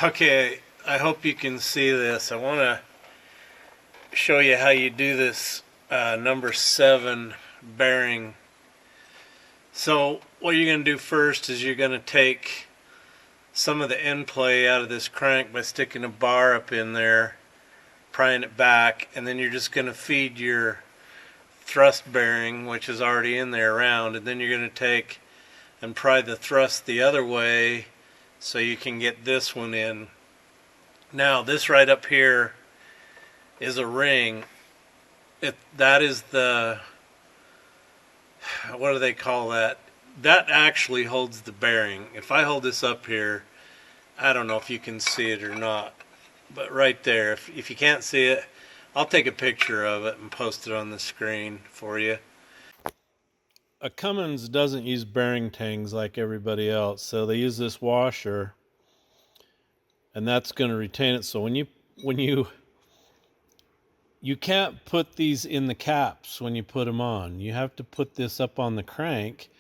Okay, I hope you can see this. I want to show you how you do this number 7 bearing. So what you're going to do first is you're going to take some of the end play out of this crank by sticking a bar up in there, prying it back, and then you're just going to feed your thrust bearing, which is already in there, around, and then you're going to take and pry the thrust the other way so you can get this one in. Now this right up here is a ring. That is the, what do they call that? That actually holds the bearing. If I hold this up here, I don't know if you can see it or not, but right there, if you can't see it, I'll take a picture of it and post it on the screen for you. A Cummins doesn't use bearing tangs like everybody else, so they use this washer, and that's going to retain it. So when you can't put these in the caps when you put them on. You have to put this up on the crank,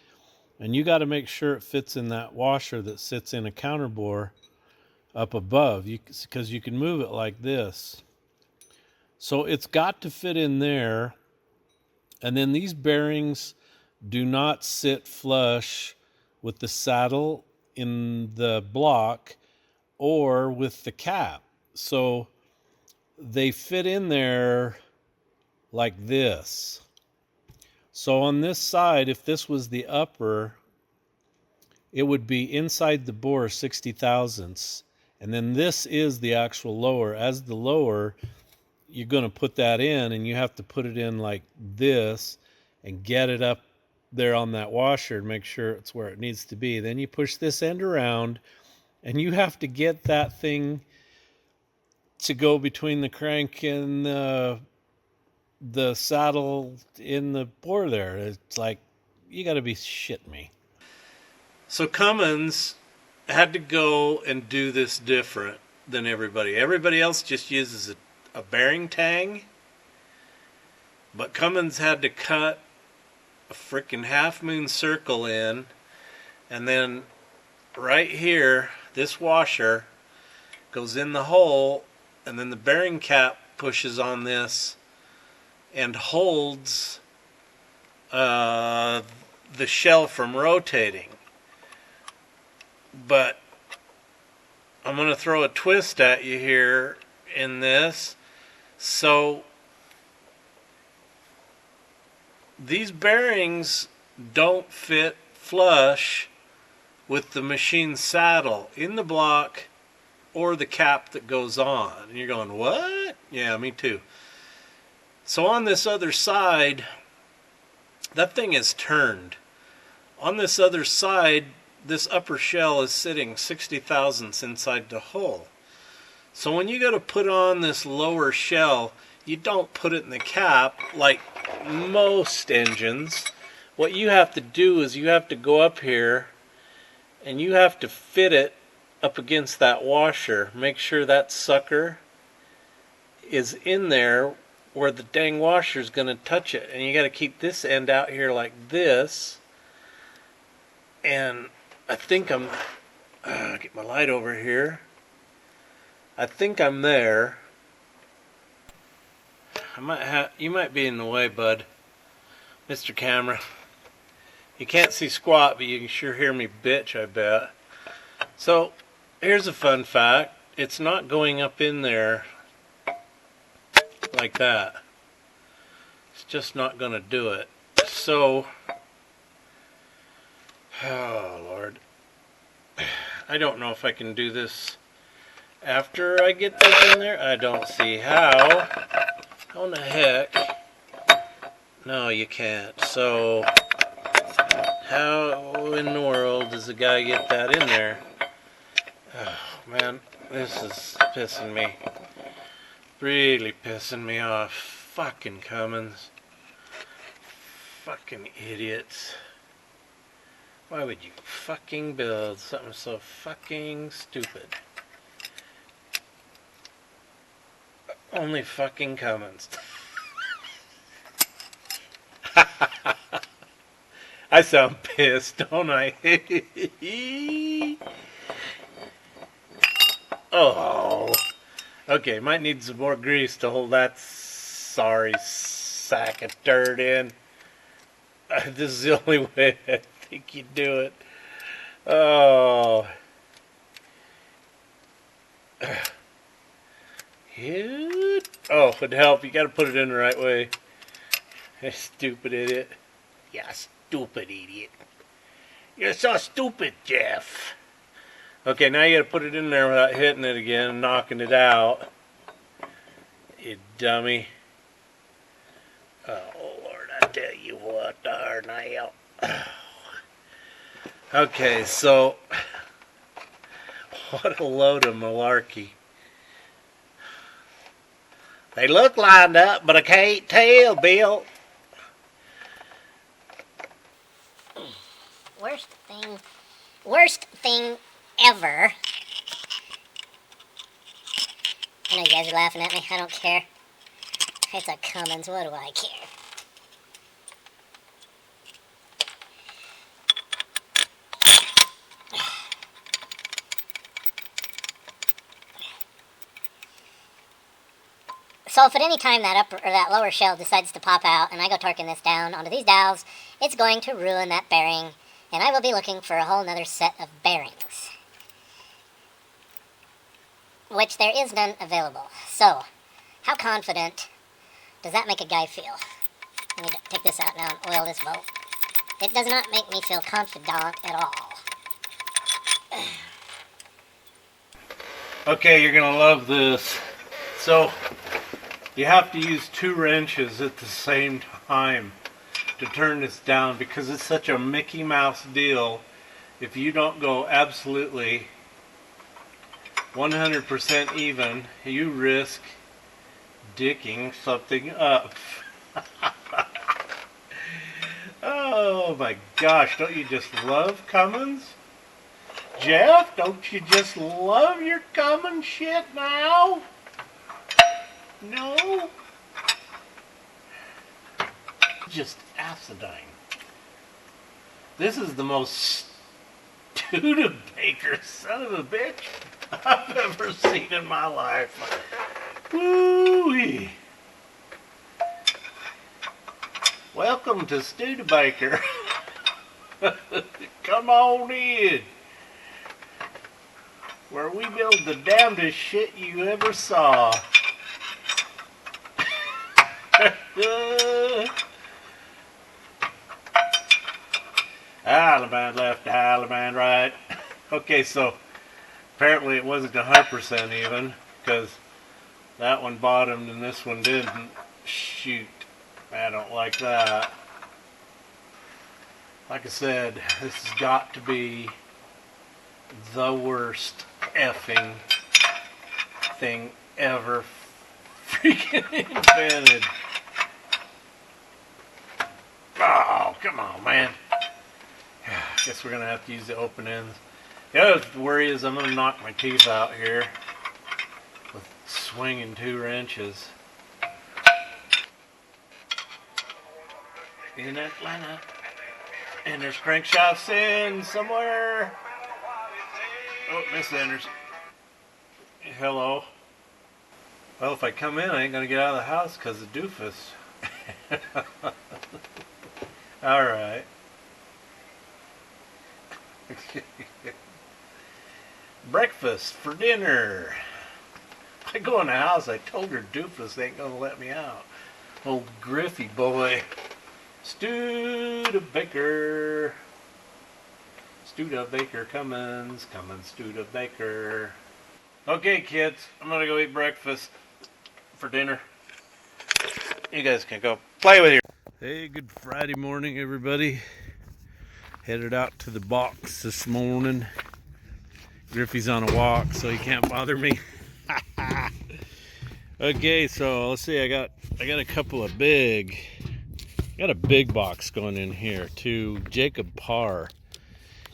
and you got to make sure it fits in that washer that sits in a counterbore up above, because you can move it like this. So it's got to fit in there, and then these bearings do not sit flush with the saddle in the block or with the cap. So they fit in there like this. So on this side, if this was the upper, it would be inside the bore 60 thousandths. And then this is the actual lower. As the lower, you're going to put that in, and you have to put it in like this and get it up there on that washer and make sure it's where it needs to be. Then you push this end around, and you have to get that thing to go between the crank and the saddle in the bore there. It's like, you got to be shitting me. So Cummins had to go and do this different than everybody. Everybody else just uses a bearing tang, but Cummins had to cut a freaking half-moon circle in, and then right here, this washer goes in the hole, and then the bearing cap pushes on this and holds the shell from rotating. But I'm going to throw a twist at you here in this. So these bearings don't fit flush with the machine saddle in the block or the cap that goes on. And you're going, what? Yeah, me too. So on this other side, that thing is turned. On this other side, this upper shell is sitting 60 thousandths inside the hull. So when you go to put on this lower shell, you don't put it in the cap like most engines. What you have to do is you have to go up here and you have to fit it up against that washer. Make sure that sucker is in there where the dang washer is going to touch it. And you got to keep this end out here like this. And I think I'm, get my light over here. I think I'm there. You might be in the way, bud. Mr. Camera. You can't see squat, but you can sure hear me bitch, I bet. So, here's a fun fact. It's not going up in there like that. It's just not going to do it. So, oh Lord. I don't know if I can do this after I get this in there. I don't see how. How in the heck? No, you can't. So, how in the world does the guy get that in there? Oh, man, this is pissing me. Really pissing me off. Fucking Cummins. Fucking idiots. Why would you fucking build something so fucking stupid? Only fucking Cummins. I sound pissed, don't I? Oh, okay, might need some more grease to hold that sorry sack of dirt in. This is the only way I think you do it. Oh. Oh, it'd help. You gotta put it in the right way. Stupid idiot. Yeah, stupid idiot. You're so stupid, Jeff. Okay, now you gotta put it in there without hitting it again and knocking it out. You dummy. Oh, Lord, I tell you what, darn now. Okay, so, what a load of malarkey. They look lined up, but I can't tell, Bill. Worst thing ever. I know you guys are laughing at me. I don't care. It's a Cummins. What do I care? So if at any time that upper or that lower shell decides to pop out and I go torquing this down onto these dowels, it's going to ruin that bearing, and I will be looking for a whole nother set of bearings, which there is none available. So, how confident does that make a guy feel? Let me take this out now and oil this bolt. It does not make me feel confident at all. Okay, you're gonna love this. So, you have to use 2 wrenches at the same time to turn this down because it's such a Mickey Mouse deal. If you don't go absolutely 100% even, you risk dicking something up. Oh my gosh, don't you just love Cummins? Jeff, don't you just love your Cummins shit now? No? Just acidine. This is the most Studebaker son of a bitch I've ever seen in my life. Woo-wee. Welcome to Studebaker. Come on in. Where we build the damnedest shit you ever saw. Allemande left, Allemande right. Okay, so apparently it wasn't 100% even because that one bottomed and this one didn't. Shoot, I don't like that. Like I said, this has got to be the worst effing thing ever freaking invented. Oh, come on, man. Guess we're going to have to use the open ends. The other worry is I'm going to knock my teeth out here with swinging 2 wrenches. In Atlanta. And there's crankshafts in somewhere. Oh, miss enters. Hello. Well, if I come in, I ain't going to get out of the house because of doofus. Alright. Breakfast for dinner. I go in the house, I told her doofus ain't going to let me out. Old Griffey boy. Studebaker. Studebaker Cummins. Cummins Studebaker. Okay, kids, I'm going to go eat breakfast for dinner. You guys can go play with your... Hey, good Friday morning, everybody. Headed out to the box this morning. Griffey's on a walk, so he can't bother me. Okay, so let's see. I got a couple of big. Got a big box going in here to Jacob Parr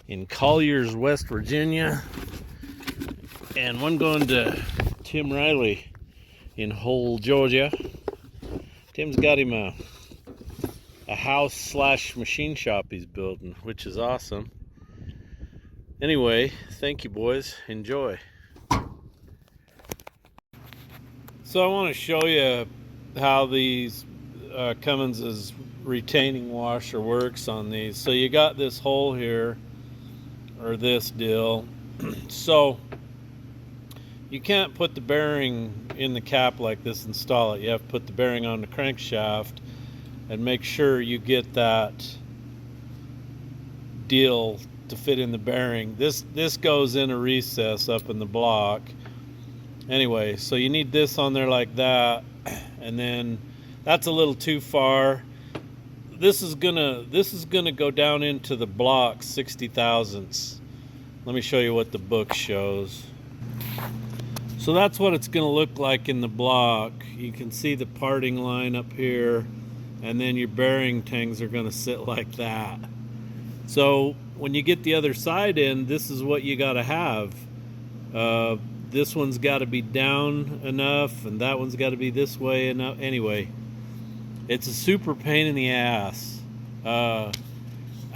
in Colliers, West Virginia, and one going to Tim Riley in Hull, Georgia. Tim's got him a house / machine shop he's building, which is awesome. Anyway, thank you, boys. Enjoy. So I want to show you how these Cummins' retaining washer works on these. So you got this hole here, or this deal. So you can't put the bearing in the cap like this, install it. You have to put the bearing on the crankshaft and make sure you get that deal to fit in the bearing. This goes in a recess up in the block. Anyway, so you need this on there like that, and then that's a little too far. This is gonna go down into the block 60 thousandths. Let me show you what the book shows. So that's what it's gonna look like in the block. You can see the parting line up here, and then your bearing tangs are gonna sit like that. So when you get the other side in, this is what you gotta have. This one's got to be down enough, and that one's got to be this way enough. Anyway, it's a super pain in the ass. I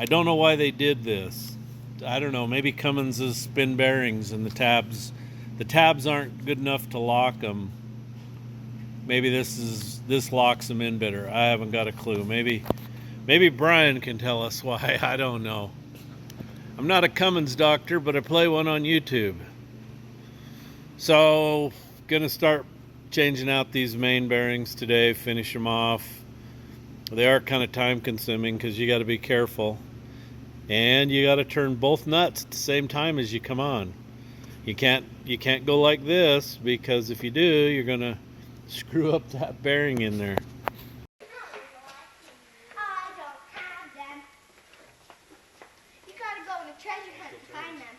don't know why they did this. I don't know. Maybe Cummins' spin bearings and the tabs aren't good enough to lock them. Maybe this locks them in better. I haven't got a clue. Maybe Brian can tell us why. I don't know. I'm not a Cummins doctor, but I play one on YouTube. So, gonna start changing out these main bearings today, finish them off. They are kind of time consuming because you got to be careful. And you got to turn both nuts at the same time as you come on. You can't go like this, because if you do, you're gonna screw up that bearing in there. I don't have them. You gotta go on a treasure hunt to find them.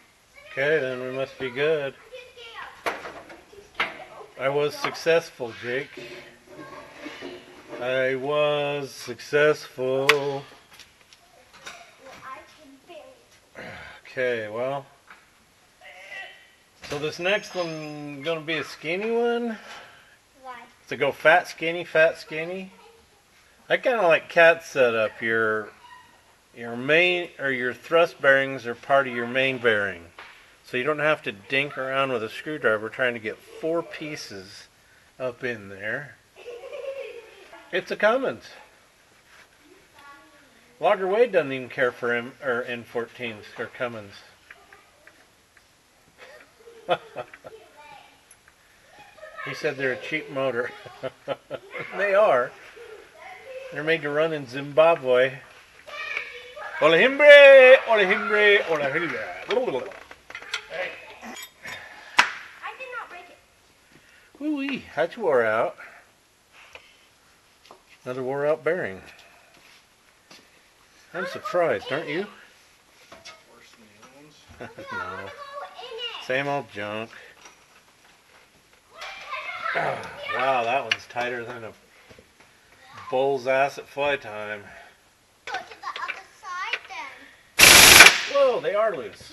Okay, then we must be good. I was successful, Jake. I was successful. Well, I can barely. Okay, well. So this next one gonna be a skinny one? Why? To go fat, skinny, fat, skinny? I kind of like Cat setup. Your main, or your thrust bearings are part of your main bearing. So you don't have to dink around with a screwdriver trying to get 4 pieces up in there. It's a Cummins. Logger Wade doesn't even care for N14s or Cummins. He said they're a cheap motor. They are. They're made to run in Zimbabwe. Ola himbre, ola himbre, ola himbre. Woo-wee, that's wore out. Another wore out bearing. I'm surprised, aren't you? Worse than the other ones. No. Same old junk. Oh, wow, that one's tighter than a bull's ass at fly time. Go to the other side then. Whoa, they are loose.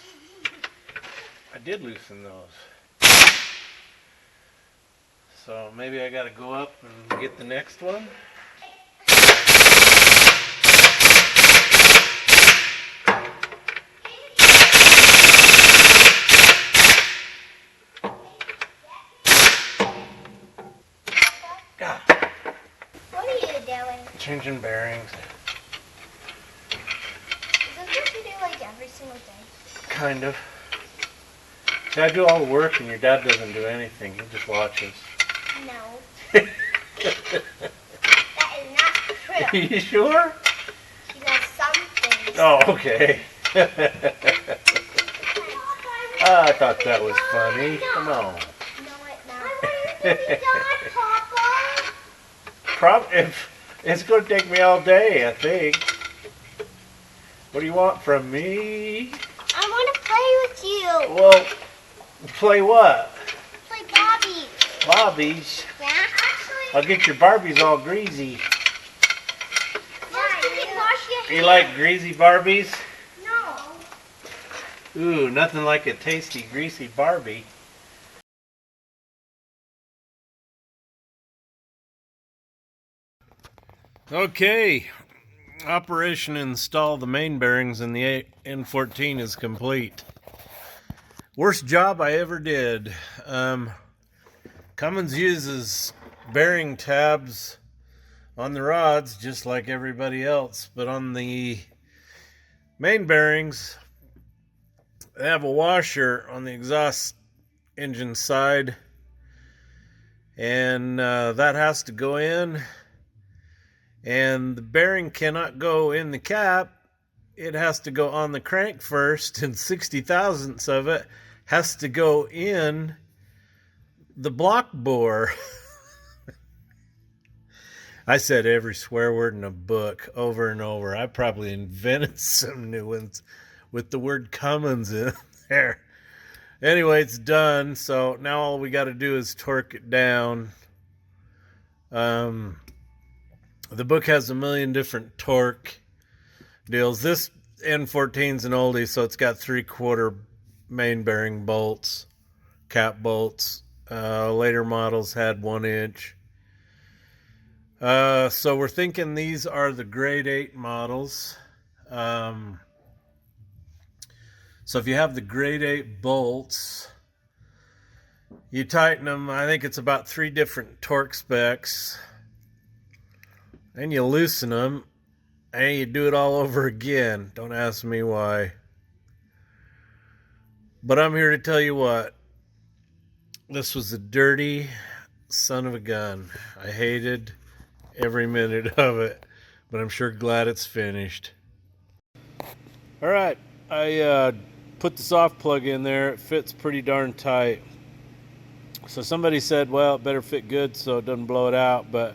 I did loosen those. So maybe I gotta go up and get the next one. God. What are you doing? Changing bearings. Is this what you do like every single day? Kind of. See, I do all the work and your dad doesn't do anything. He just watches. No. That is not true. You sure? He does some things. Oh, okay. I thought that was funny. Come on. No, it's not. Papa. If it's going to take me all day, I think. What do you want from me? I want to play with you. Well, play what? Play Bobby. Barbies. Yeah? Actually, I'll get your Barbies all greasy. first you can wash your hair. You like greasy Barbies? No. Ooh, nothing like a tasty, greasy Barbie. Okay, operation install the main bearings in the N14 is complete. Worst job I ever did. Cummins uses bearing tabs on the rods just like everybody else, but on the main bearings they have a washer on the exhaust engine side, and that has to go in, and the bearing cannot go in the cap. It has to go on the crank first, and 60 thousandths of it has to go in the block bore. I said every swear word in a book over and over. I probably invented some new ones with the word Cummins in there. Anyway, it's done. So now all we got to do is torque it down. The book has a million different torque deals. This N14 is an oldie, so it's got 3/4 main bearing bolts, cap bolts. Later models had 1 inch. So we're thinking these are the grade 8 models. So if you have the grade 8 bolts, you tighten them. I think it's about 3 different torque specs. And you loosen them, and you do it all over again. Don't ask me why. But I'm here to tell you what. This was a dirty son of a gun. I hated every minute of it, but I'm sure glad it's finished. All right, I put the soft plug in there. It fits pretty darn tight. So somebody said, well, it better fit good so it doesn't blow it out, but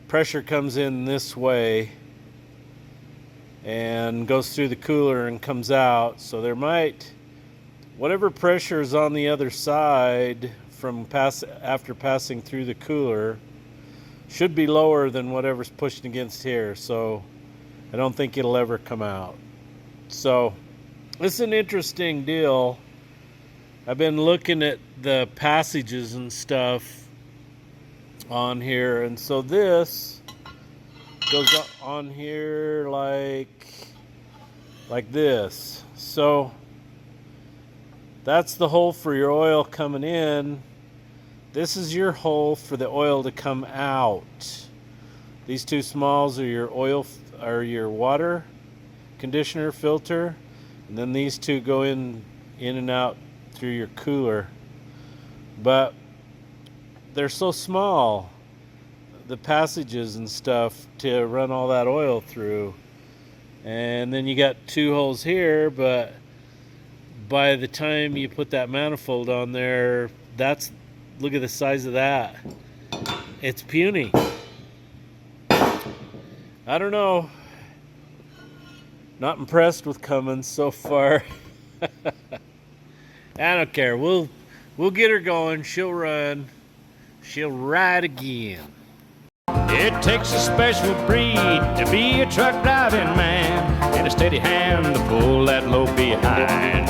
pressure comes in this way and goes through the cooler and comes out. So there might, whatever pressure is on the other side from after passing through the cooler should be lower than whatever's pushed against here. So I don't think it'll ever come out. So it's an interesting deal. I've been looking at the passages and stuff on here, and so this goes on here like this. So that's the hole for your oil coming in. This is your hole for the oil to come out. These 2 smalls are your oil, are your water conditioner filter, and then these 2 go in and out through your cooler. But they're so small, the passages and stuff, to run all that oil through. And then you got 2 holes here, but by the time you put that manifold on there, look at the size of that. It's puny. I don't know. Not impressed with Cummins so far. I don't care. We'll get her going. She'll run. She'll ride again. It takes a special breed to be a truck driving man, and a steady hand to pull that load behind.